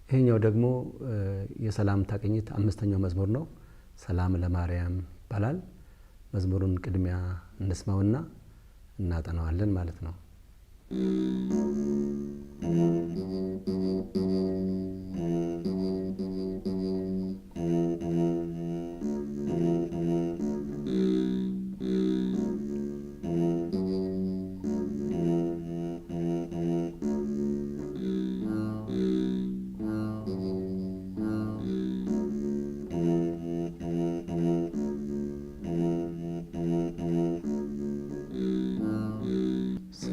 ይሄኛው ደግሞ የሰላምታ ቅኝት አምስተኛው መዝሙር ነው። ሰላም ለማርያም ይባላል። መዝሙሩን ቅድሚያ እንስማውና እናጠናዋለን ማለት ነው።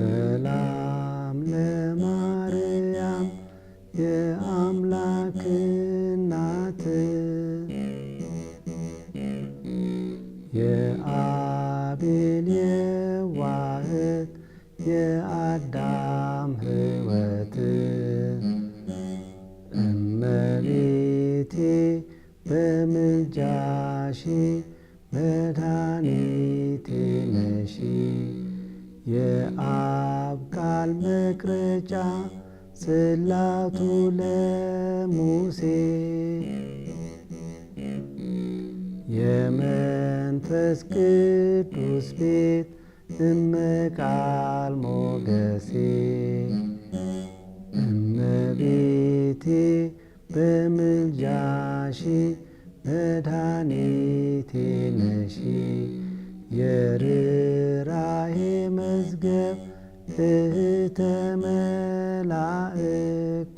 ሰላም ለማርያም የአምላክ እናት የአቤል የዋህት የአዳም ሕይወት እመቤቴ በምልጃሽ መድኃኒቴ ነሽ የአብ ቃል መቅረጫ ጽላቱ ለሙሴ የመንፈስ ቅዱስ ቤት እመቃል ሞገሴ እመቤቴ በምልጃሽ መድኃኒቴ ነሽ የርኅራኄ መዝገብ እህተ መላእክት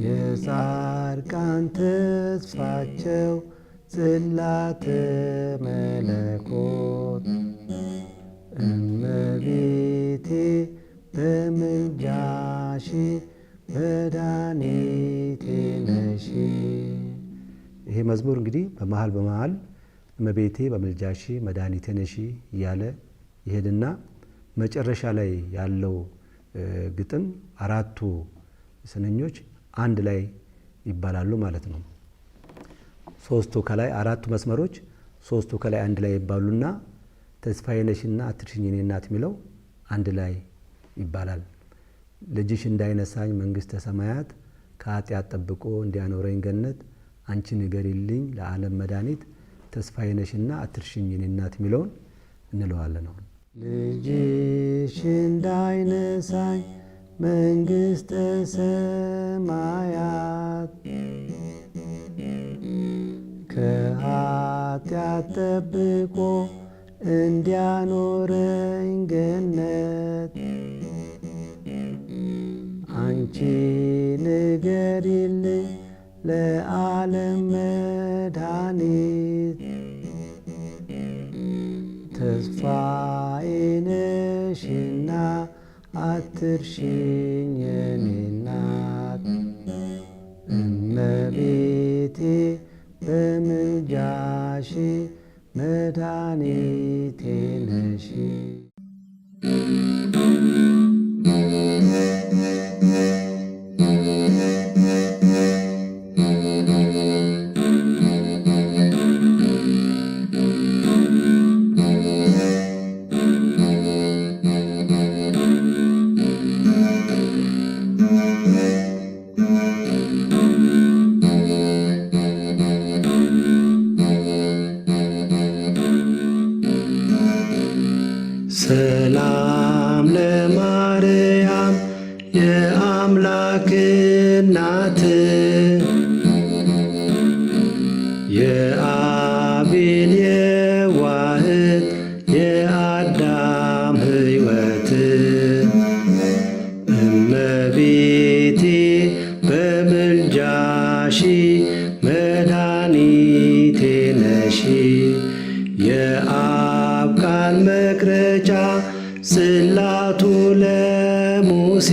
የጻድቃን ተስፋቸው ጽላተ መለኮት እመቤቴ በምልጃሽ መድኃኒቴ ነሽ። ይሄ መዝሙር እንግዲህ በመሃል እመቤቴ በምልጃሽ መድኃኒቴ ነሽ እያለ ይሄድና መጨረሻ ላይ ያለው ግጥም አራቱ ስንኞች አንድ ላይ ይባላሉ ማለት ነው። ሶስቱ ከላይ አራቱ መስመሮች ሶስቱ ከላይ አንድ ላይ ይባሉና ተስፋዬ ነሽና አትርሽኝ የኔ እናት የሚለው አንድ ላይ ይባላል። ልጅሽ እንዳይነሳኝ መንግሥተ ሰማያት ከኃጢአት ጠብቆ እንዲያኖረኝ ገነት አንቺ ንገሪልኝ ለዓለም መድኃኒት ተስፋዬ ነሽና አትርሽኝ የኔ እናት የሚለውን እንለዋለን። አሁን ልጅሽ እንዳይነሳኝ መንግሥተ ሰማያት ከኃጢአት ጠብቆ እንዲያኖረኝ ገነት አንቺ ንገሪልኝ ለዓለም መድኃኒት ተስፋዬ ነሽና አትርሽኝ የኔ እናት እመቤቴ በምልጃሽ መድኃኒቴ ነሽ። ሰላም ለማርያም የአምላክ እናት የአቤል የዋህት የአዳም ሕይወት እመቤቴ በምልጃሽ መድኃኒቴ ነሽ የአብ ቃል መቅረጫ ጽላቱ ለሙሴ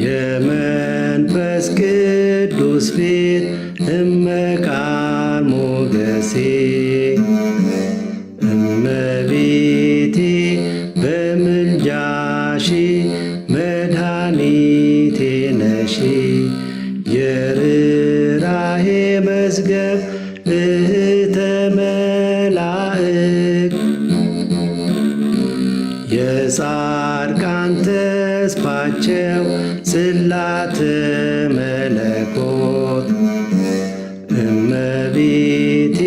የመንፈስ ቅዱስ ቤት እመቃል ሞገሴ እመቤቴ በምልጃሽ መድኃኒቴ ነሽ የርኅራኄ መዝገብ እህተ መላእክት የጻድቃን ተስፋቸው ጽላተ መለኮት እመቤቴ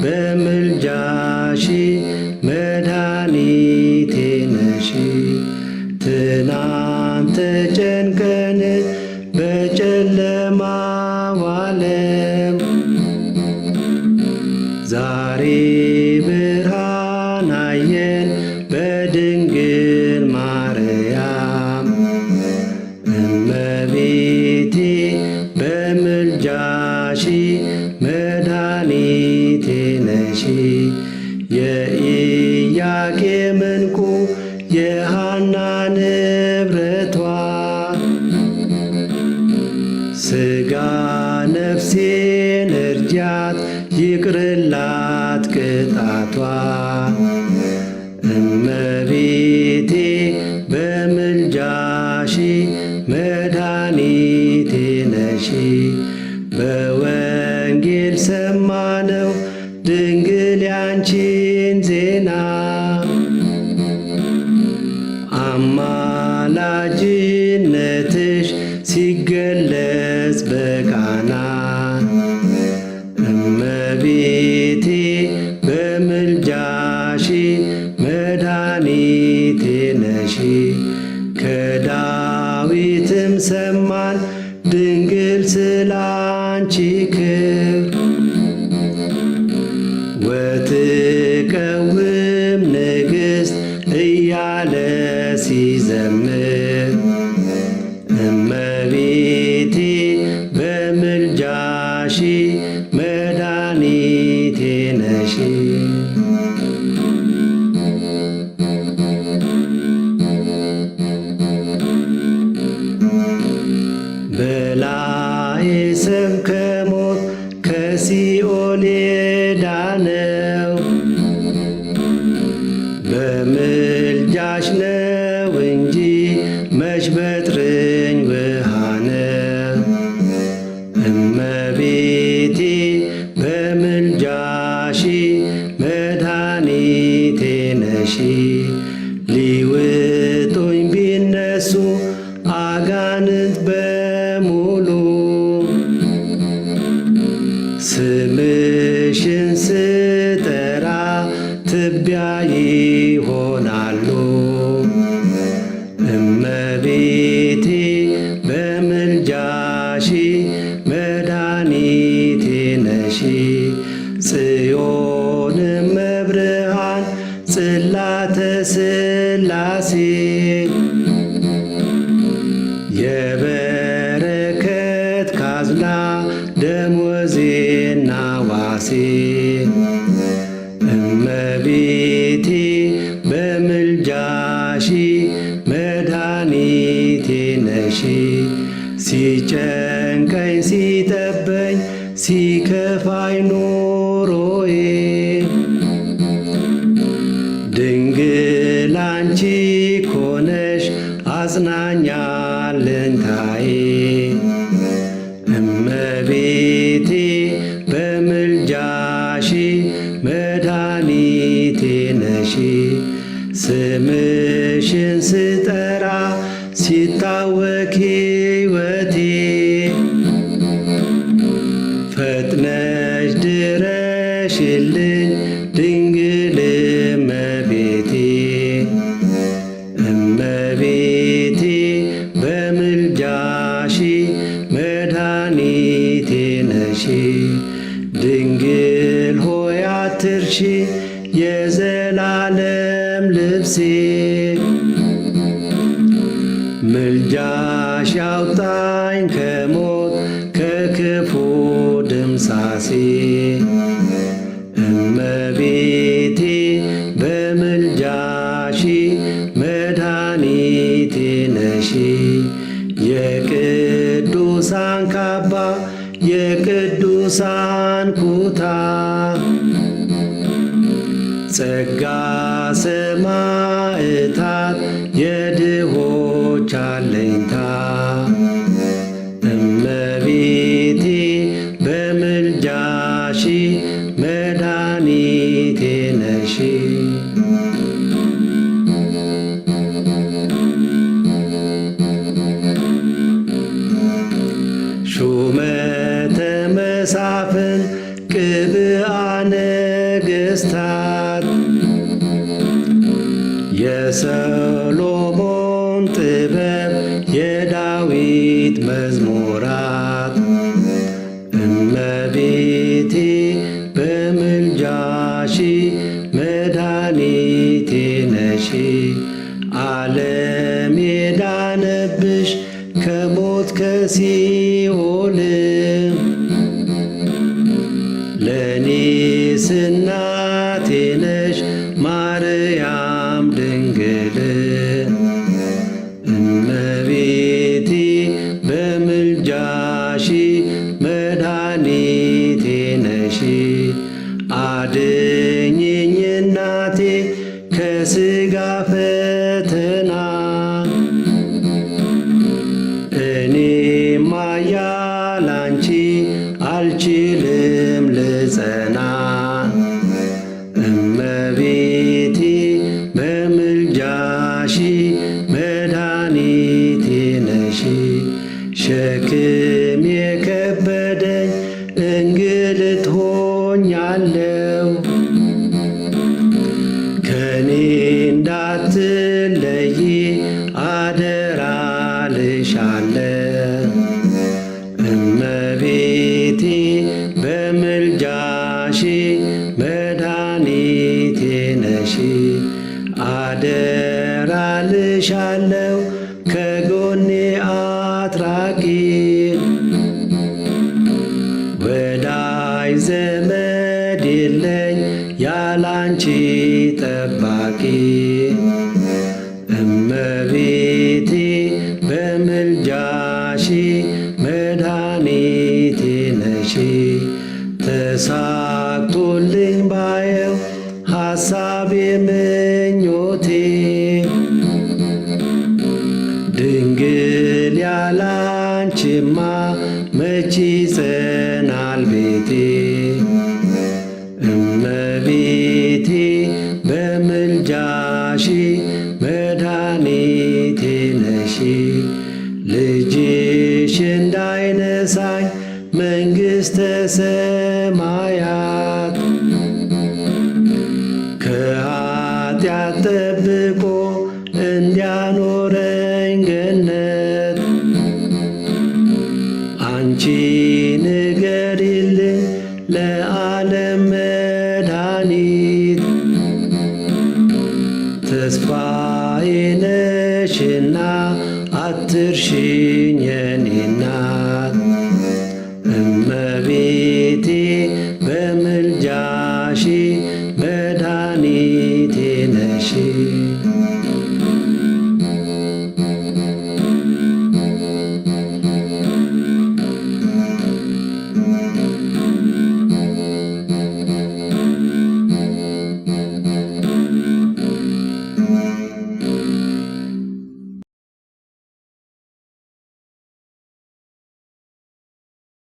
በምልጃሽ መድኃኒቴ ነሽ። ትናንት ተጨንቀን በጨለማው ዓለም ዛሬ ብርሃን አየን በድንግል ማርያም። እመቤቴ በምልጃሽ መድኃኒቴ ነሽ። የኢያቄም ዕንቁ የሐና ንብረቷ ሥጋ ነፍሴን እርጃት ይቅርላት ቅጣቷ። እመቤቴ በምልጃሽ መድኃኒቴ ነሽ። በወንጌል ሰማነው ድንግል ያንቺን ዜና አማላጅነትሽ ሲገለጽ በቃና። እመቤቴ በምልጃሽ መድኃኒቴ ነሽ። ከዳዊትም ሰማን ድንግል ስላንቺ ክብር ወትቀውም ንግሥት እያለ ሲዘምር። እመቤቴ በምልጃሽ መድኃኒቴ ነሽ። በላዔ ሰብ ከሞት ከሲኦል የዳነው በምልጃሽ ነው እንጂ መች በጥርኝ ውሃ ነው። እመቤቴ በምልጃሽ መድኃኒቴ ነሽ። ሊውጡኝ ቢነሱ አጋንንት በሙሉ ስምሽን ስጠራ ትቢያ ይሆናሉ። እመቤቴ በምልጃሽ መድኃኒቴ ነሽ። ጽዮንም መብርሃን ጽላተ ሥላሴ የበረከት ካዝና ደሞዜና ዋሴ። እመቤቴ በምልጃሽ መድኃኒቴ ነሽ። ሲጨንቀኝ ሲጠበኝ ሲከፋኝ ኑሮዬ ድንግል አንቺ ኮነሽ አጽናኛ አለኝታዬ። እመቤቴ በምልጃሽ መድኃኒቴ ነሽ። ስምሽን ስጠራ ሲታወክ ሕይወቴ ፈጥነሽ ድረሽልኝ ድንግል እመቤቴ። እመቤቴ በምልጃሽ መድኃኒቴ ነሽ። ድንግል ሆይ አትርሺ የዘላለም ልብሴ። ምልጃሽ ያውጣኝ ከሞት ከክፉ ድምሳሴ። እመቤቴ በምልጃሽ መድኃኒቴ ነሽ። የቅዱሳን ካባ የቅዱሳን ኩታ ጸጋ ሰማዕታት የድሆች አለኝታ። እመቤቴ እመቤቴ በምልጃሽ መድኃኒቴ ነሽ። ሹመተ መሳፍንት ቅብአ ነገሥታት የሰሎሞን ጥበብ የዳዊት መዝሙራት እመቤቴ በምልጃሽ መድኃኒቴ ነሽ። ዓለም የዳነብሽ ከሞት ከሲኦል ለእኔስ እናቴ ነሽ ማርያም ድንግል። እመቤቴ በምልጃሽ መድኃኒቴ ነሽ። አድኝኝ እናቴ ከሥጋ ፈተና እኔማ ያላንቺ አልችልም ልጸና። እመቤቴ በምልጃሽ መድኃኒቴ ነሽ። ሸክም የከበደኝ እንግልት ሆኛለሁ ከኔ እንዳትለይ አደራ ልሻለሁ። እመቤቴ በምልጃሽ መድኃኒቴ ነሽ። አደራ ልሻለሁ ከጎኔ አትራቂ። ወዳጅ ዘመድ የለኝ ያላንቺ ጠባቂ። እመቤቴ በምልጃሽ መድኃኒቴ ነሽ። ተሳክቶልኝ ባየው ሐሳቤ ምኞቴ ድንግል ያላንቺማ መቼ ይጸናል ቤቴ። እመቤቴ በምልጃሽ መድኃኒቴ ነሽ። ልጅሽ እንዳይነሳኝ መንግሥተ ሰማያት ከኃጢአት ጠብቆ እንዲያኖረኝ ገነት አንቺ ንገሪልኝ ለዓለም መድኃኒት። ተስፋዬ ነሽና አትርሽኝ የኔ እናት። እመቤቴ በምልጃሽ መድኃኒቴ ነሽ።